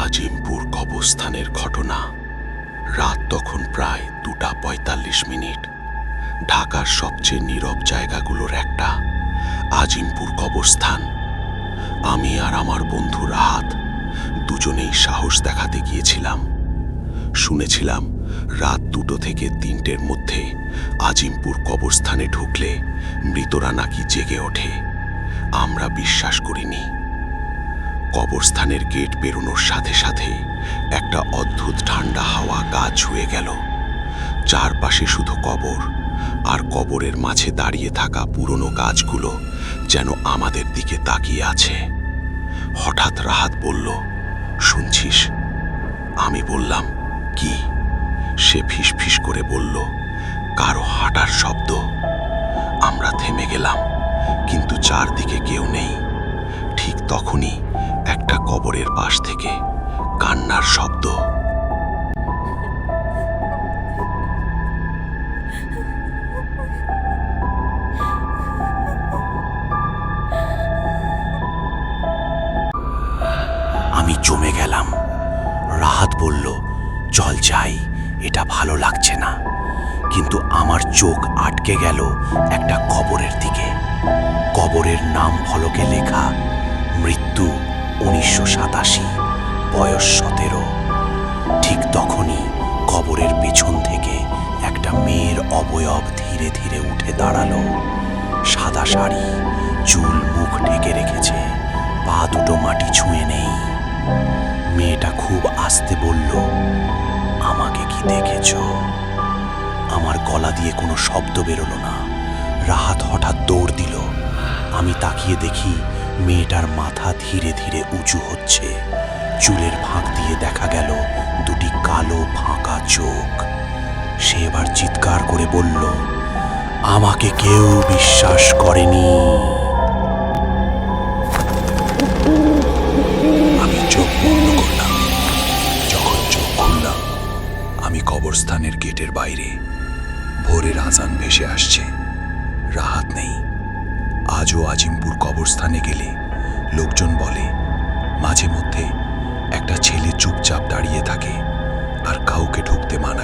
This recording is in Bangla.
আজিমপুর কবরস্থানের ঘটনা। রাত তখন প্রায় 2:45। ঢাকার সবচেয়ে নীরব জায়গাগুলোর একটা আজিমপুর কবরস্থান। আমি আর আমার বন্ধু রাহাত দুজনেই সাহস দেখাতে গিয়েছিলাম। শুনেছিলাম রাত 2 থেকে 3টের মধ্যে আজিমপুর কবরস্থানে ঢুকলে মৃতরা নাকি জেগে ওঠে। আমরা বিশ্বাস করিনি। কবরস্থানের গেট পেরোনোর সাথে সাথে একটা অদ্ভুত ঠান্ডা হাওয়া গা ছুঁয়ে গেল। চারপাশে শুধু কবর, আর কবরের মাঝে দাঁড়িয়ে থাকা পুরনো গাছগুলো যেন আমাদের দিকে তাকিয়ে আছে। হঠাৎ রাহাত বলল, শুনছিস? আমি বললাম, কি? সে ফিসফিস করে বলল, কারো হাঁটার শব্দ। আমরা থেমে গেলাম, কিন্তু চারদিকে কেউ নেই। ঠিক তখনই একটা কবরের পাশ থেকে কান্নার শব্দ। আমি জমে গেলাম। রাহাত বলল, চল যাই, এটা ভালো লাগছে না। কিন্তু আমার চোখ আটকে গেল একটা কবরের দিকে। কবরের নাম ফলকে লেখা, মৃত্যু 1987, বয়স 17। ঠিক তখনই কবরের পেছন থেকে একটা মেয়ের অবয়ব ধীরে ধীরে উঠে দাঁড়ালো। সাদা শাড়ি, চুল মুখ ঢেকে রেখেছে, পা দুটো মাটি ছুঁয়ে নেই। মেয়েটা খুব আস্তে বলল, আমাকে কি দেখেছ? আমার গলা দিয়ে কোনো শব্দ বেরোলো না। রাহাত হঠাৎ দৌড় দিল। আমি তাকিয়ে দেখি মেয়েটার মাথা ধীরে ধীরে উঁচু হচ্ছে। চুলের ফাঁক দিয়ে দেখা গেল দুটি কালো ফাঁকা চোখ। সে এবার চিৎকার করে বলল, আমাকে কেউ বিশ্বাস করেনি। আমি চোখ বন্ধ করলাম। যখন চোখ খুললাম, আমি কবরস্থানের গেটের বাইরে। ভোরের আজান ভেসে আসছে। রাহাত নেই। আজও আজিমপুর কবরস্থানে গেলে লোকজন বলে, মাঝে মধ্যে একটা ছেলে চুপচাপ দাঁড়িয়ে থাকে আর কাউকে ঢুকতে মানা